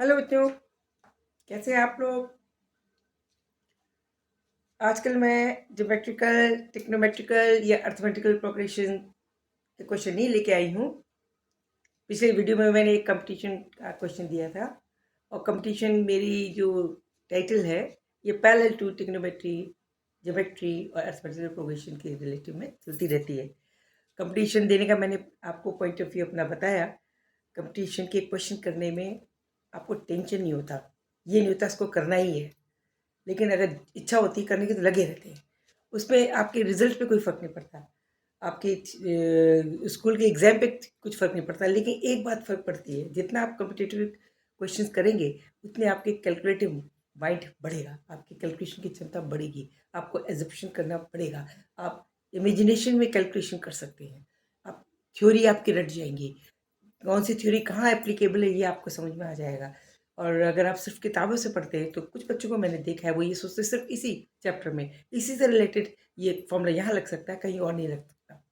Hello बच्चों, कैसे हैं आप लोग? आजकल मैं ज्योमेट्रिकल, ट्रिग्नोमेट्रिकल या अर्थमेटिकल प्रोग्रेशन के क्वेश्चन नहीं लेके आई हूँ। पिछले वीडियो में मैंने एक कंपटीशन का क्वेश्चन दिया था और कंपटीशन मेरी जो टाइटल है ये पैरेलल टू ट्रिग्नोमेट्री, ज्योमेट्री और अर्थमेटिकल प्रोग्रेशन के रिलेटिव में चलती रहती है। कंपटीशन देने का मैंने आपको पॉइंट ऑफ व्यू अपना बताया। कंपटीशन के क्वेश्चन करने में आपको टेंशन नहीं होता, ये नहीं होता इसको करना ही है, लेकिन अगर इच्छा होती है करने की तो लगे रहते हैं। उसमें आपके रिजल्ट पे कोई फ़र्क नहीं पड़ता, आपके स्कूल के एग्ज़ाम पे कुछ फ़र्क नहीं पड़ता, लेकिन एक बात फ़र्क पड़ती है, जितना आप कॉम्पिटिटिव क्वेश्चंस करेंगे उतने आपके कैलकुलेटिव माइंड बढ़ेगा, आपकी कैलकुलेशन की क्षमता बढ़ेगी, आपको एज़म्पशन करना पड़ेगा, आप इमेजिनेशन में कैलकुलेशन कर सकते हैं, आप थ्योरी आपकी रट जाएंगी, कौन सी थ्योरी कहाँ एप्लीकेबल है ये आपको समझ में आ जाएगा। और अगर आप सिर्फ किताबों से पढ़ते हैं तो कुछ बच्चों को मैंने देखा है वो ये सोचते सिर्फ इसी चैप्टर में इसी से रिलेटेड ये फॉर्मूला यहाँ लग सकता है, कहीं और नहीं लग सकता।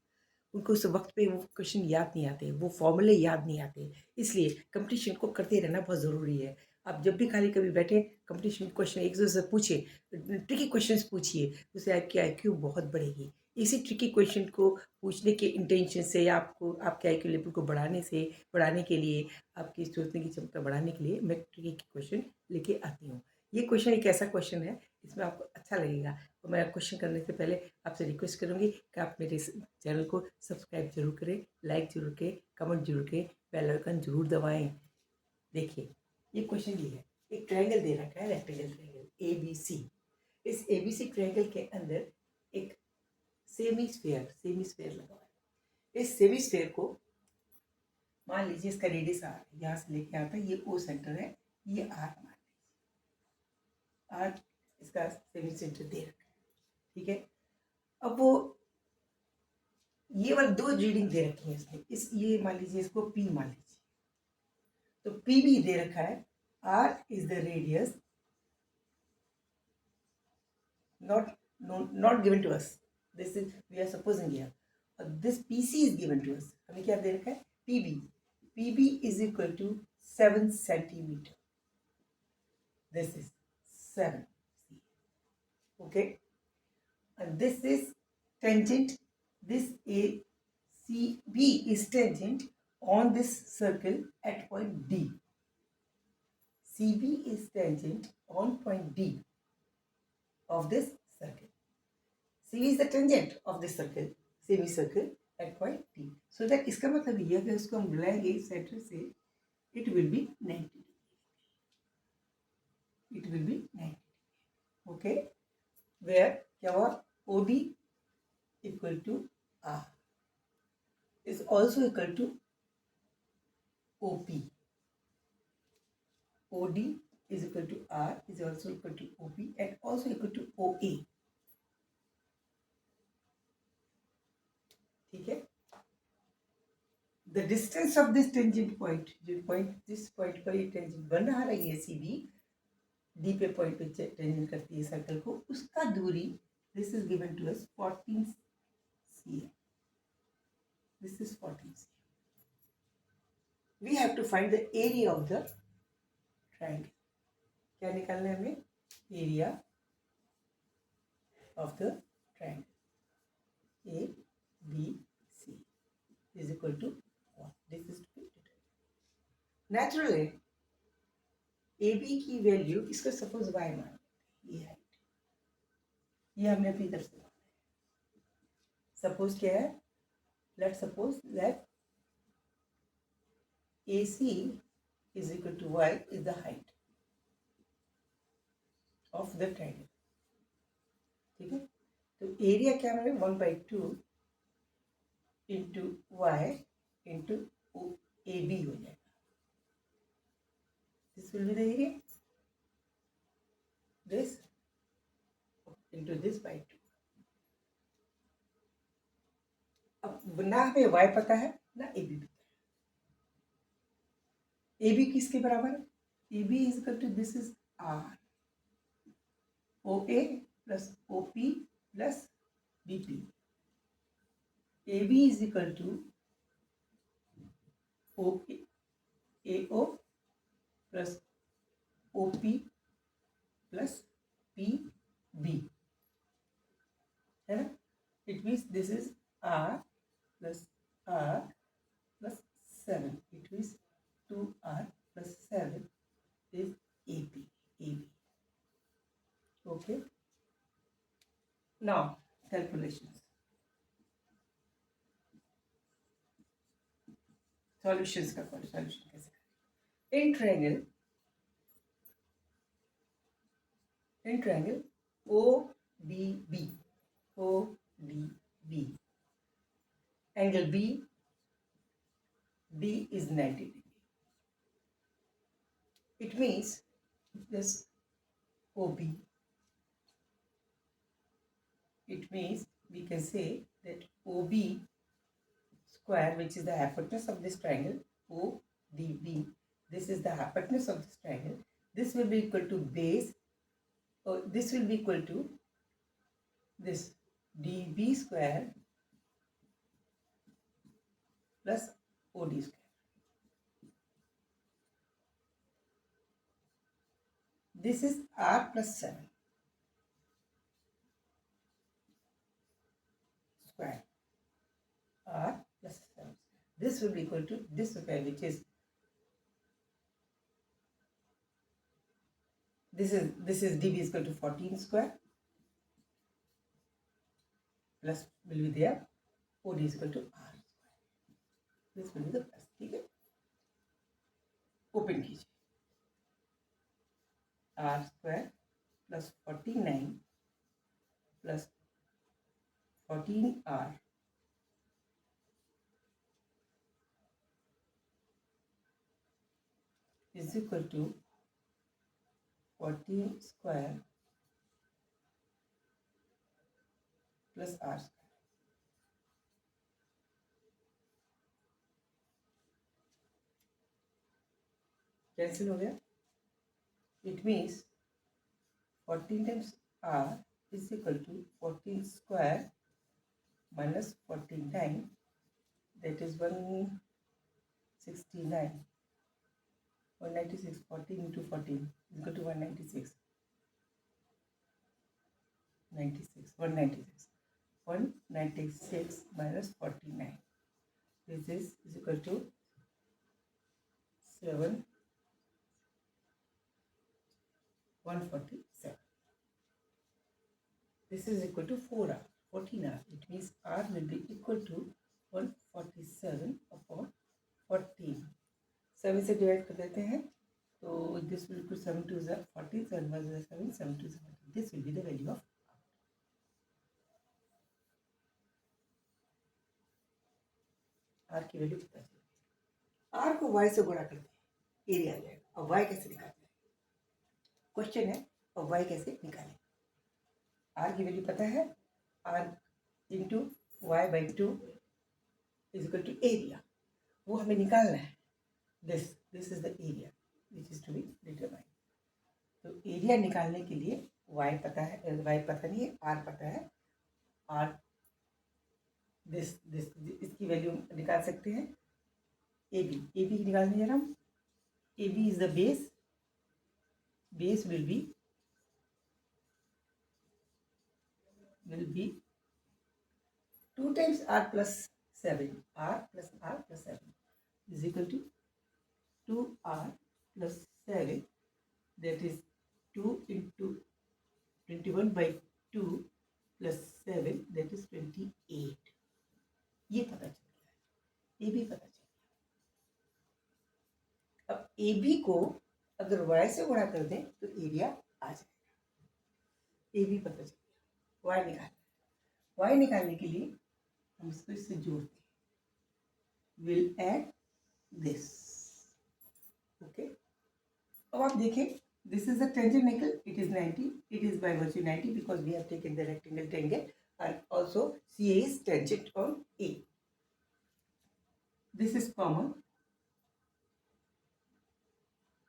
उनको उस वक्त पे वो क्वेश्चन याद नहीं आते, वो फॉर्मूले याद नहीं आते। इसलिए कंपटीशन को करते रहना बहुत ज़रूरी है। आप जब भी खाली कभी बैठे कंपटीशन क्वेश्चन एक दूसरे से पूछिए, ट्रिकी क्वेश्चन पूछिए, उससे आपकी IQ बहुत बढ़ेगी। इसी ट्रिकी क्वेश्चन को पूछने के इंटेंशन से या आपको आपके IQ लेवल को बढ़ाने के लिए, आपकी सोचने की क्षमता बढ़ाने के लिए मैं ट्रिकी क्वेश्चन लेके आती हूँ। ये क्वेश्चन एक ऐसा क्वेश्चन है इसमें आपको अच्छा लगेगा। तो मैं क्वेश्चन करने से पहले आपसे रिक्वेस्ट करूँगी कि आप मेरे चैनल को सब्सक्राइब जरूर करें, लाइक जरूर करें, कमेंट जरूर करें, बेल आइकन जरूर दबाएं। देखिए ये क्वेश्चन ये है, एक ट्रायंगल दे रखा है, रेक्टेंगल ट्रायंगल ABC। इस ABC ट्रायंगल के अंदर एक सेमी स्फेयर लगा हुआ है। इस सेमी स्फेयर को मान लीजिए इसका रेडियस R है, यहाँ से लेके आता है, ये O सेंटर है, ये R मान लीजिए, R इसका सेमी सेंटर दे रखा है, ठीक है। अब वो ये वाली दो रीडिंग दे रखी है इसने, इस ये मान लीजिए इसको P मान लीजिए, तो P भी दे रखा है, R is the radius not given to us, this is we are supposing here, this PC is given to us, हमें क्या दे रखा है PB is equal to 7 centimeter, this is 7, okay, and this is tangent, this ACB is tangent on this circle at point D, CB is tangent on point D of this circle. CV is the tangent of this circle, semicircle at point T. So that इसका मतलब ये है इसको हम बुलाएंगे centre से, it will be 90. It will be 90. Okay, where क्या हुआ OD equal to R is also equal to OP. OD is equal to R is also equal to OP and also equal to OA. ठीक है। The distance of this tangent point, जो point this point पर ये tangent बन रहा है ये CV D पे पॉइंट पे टेंजेंट करती है सर्कल को, उसका दूरी this is given to us 14 cm, this is 14 cm. We have to find the area of the triangle. क्या निकालना है हमें? Area of the triangle ABC is equal to this is naturally AB की value इसको suppose y मान, ये height, ये हमने अपनी तरफ से माना है। सपोज क्या है, let suppose that AC is equal to y is the height of the triangle, ठीक है। तो एरिया क्या है 1/2 इंटू वाई इंटू AB हो जाएगा, this will be the area, this into this by 2। अब ना हमें y पता है ना AB पता है। AB किसके बराबर है? AB is equal to this is R, OA plus OP plus BP। AB is equal to AO plus OP plus PB है ना. It means this is R plus 7. It means 2R plus 7 is AB. Okay. Now calculations. Solutions का solution कैसे करें. In triangle ODB angle D is 90 degree. It means this OB. It means we can say that OB square, which is the hypotenuse of this triangle, ODB. This is the hypotenuse of this triangle. This will be equal to base, or this will be equal to this DB square plus OD square. This is R plus 7 square. R plus 7. This will be equal to this square, which is this is DB is equal to 14 square plus will be there. OD is equal to R square. This will be the plus. ठीक है. Open कीजिए. R square plus 49 plus 14R is equal to 14 square plus R square. Cancel हो गया. It means 14 times R is equal to 14 square minus 49, that is 169. 196. 14 into 14 is equal to 196. 196 minus 49. This is equal to 147. This is equal to 4R, 14R. It means R will be equal to 147 upon 14. 7 से divide कर देते हैं तो this will equal 7 to 14, 7 1 7, 7 to 14. This will be the value of R की value पता चलेगी. R को Y से गुणा करते हैं, एरिया आ जाएगा. अब Y कैसे निकालते हैं, क्वेश्चन है. अब Y कैसे निकालें. R की वैल्यू पता है. R into Y by 2 is equal to area. वो हमें निकालना है. This is the area which is to be determined. तो एरिया निकालने के लिए y पता है, y पता नहीं है, r पता है. r this इसकी वैल्यू निकाल सकते हैं. ab की निकालने जा रहा हूँ. ab is the base will be 2 times r plus 7. r plus 7 is equal to 2R plus 7, that is 2 into 21 by 2 plus 7, that is 28. ये पता चल गया. AB पता चल गया. अब AB को अगर Y से गुणा कर दें तो एरिया आ जाएगा. AB पता चल गया. Y निकालना. Y निकालने के लिए हम इसको इससे जोड़ते हैं. Will add this. Okay. अब आप देखें, this is the tangent angle. It is 90. It is by virtue 90 because we have taken the rectangle triangle, and also CA is tangent on A. This is common.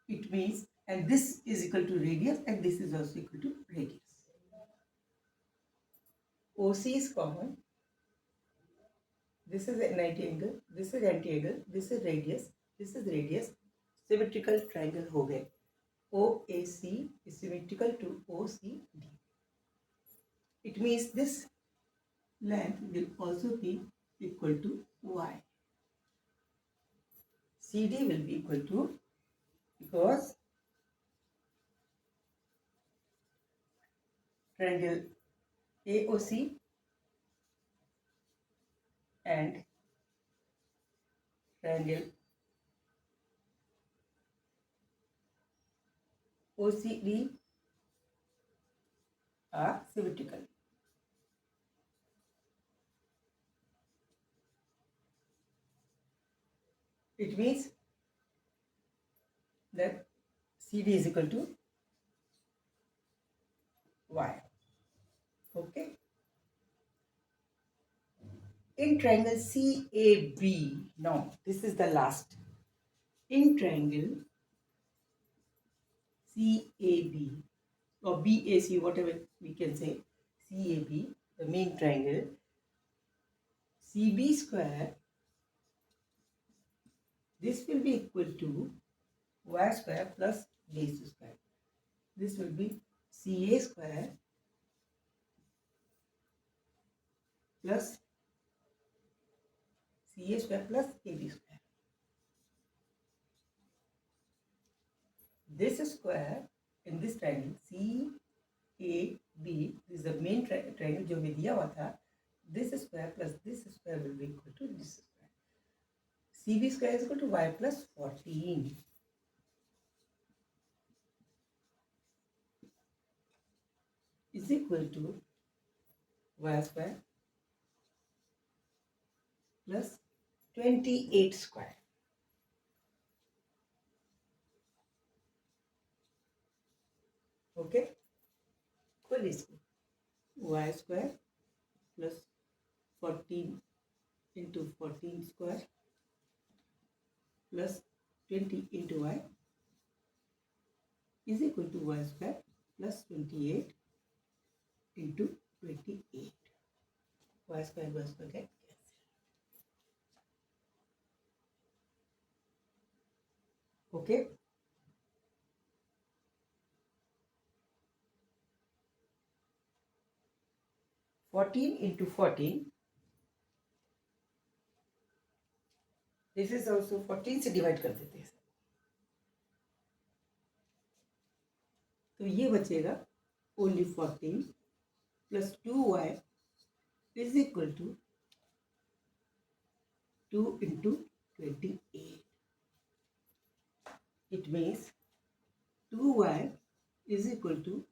It means, and this is equal to radius, and this is also equal to radius. OC is common. This is a 90 angle. This is anti angle. This is radius. This is radius. Symmetrical triangle हो गए. OAC is symmetrical to OCD. It means this length will also be equal to Y. CD will be equal to, because triangle AOC and triangle OCD are symmetrical. It means that CD is equal to Y. Okay. In triangle CAB, now this is the last. In triangle CAB or BAC, whatever we can say, CAB, the main triangle, CB square, this will be equal to Y square plus base square. This will be CA square plus CA square plus AB square. This square in this triangle CAB, this is the main triangle जो हमें दिया हुआ था. This square plus this square will be equal to this square. CB square is equal to Y plus 14. Is equal to Y square plus 28 square. Okay? Equal is Y square plus 14 into 14 square plus 20 into Y is equal to Y square plus 28 into 28. Y square get cancelled. Okay? Fourteen into 14. This is also 14 से divide कर देते हैं. तो ये बचेगा only 14 plus 2y is equal to 2 into 28. It means 2y is equal to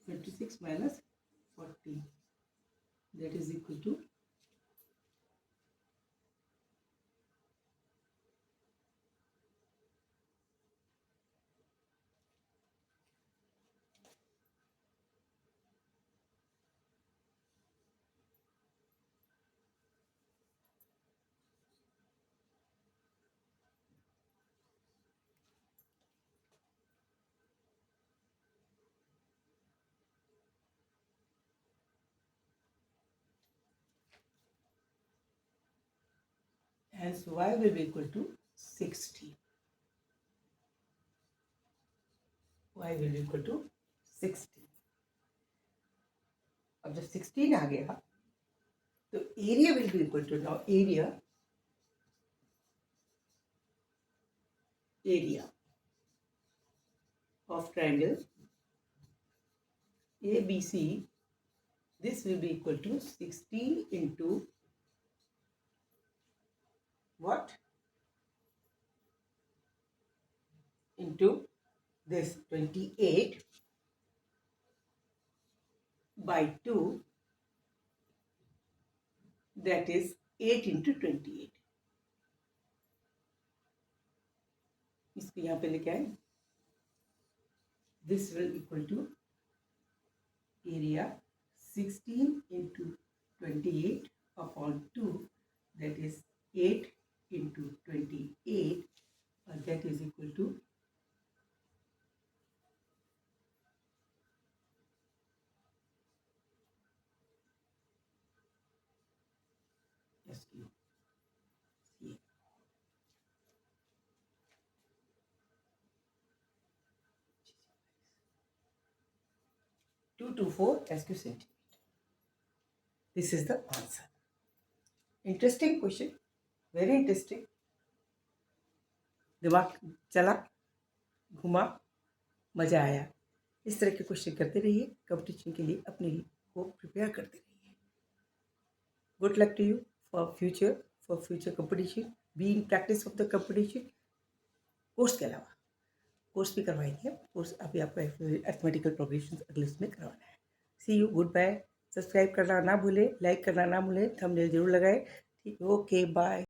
26 minus 40. That is equal to 60. Hence y will be equal to 60. Y will be equal to 60. अब जब 16 आ गया तो area will be equal to, now area of triangle ABC, this will be equal to 16 into what? Into this 28 by 2, that is 8 into 28. इसको यहाँ पे लेके आए. This will equal to area 16 into 28 upon 2, that is 8 into 28, and that is equal to 8. 224 SQ centimeter. This is the answer. Interesting question, very interesting. दिमाग चला, घुमा, मज़ा आया. इस तरह के क्वेश्चन करते रहिए, कंपटीशन के लिए अपने को प्रिपेयर करते रहिए. Good luck to you for future competition. Be in practice of the competition. Course के अलावा कोर्स भी करवाएंगे. कोर्स अभी आपको अर्थमेटिकल प्रोग्रेशन अगले उसमें करवाना है. सी यू, गुड बाय. सब्सक्राइब करना ना भूलें, लाइक करना ना भूलें, थंबनेल जरूर लगाएं. ठीक, ओके, बाय.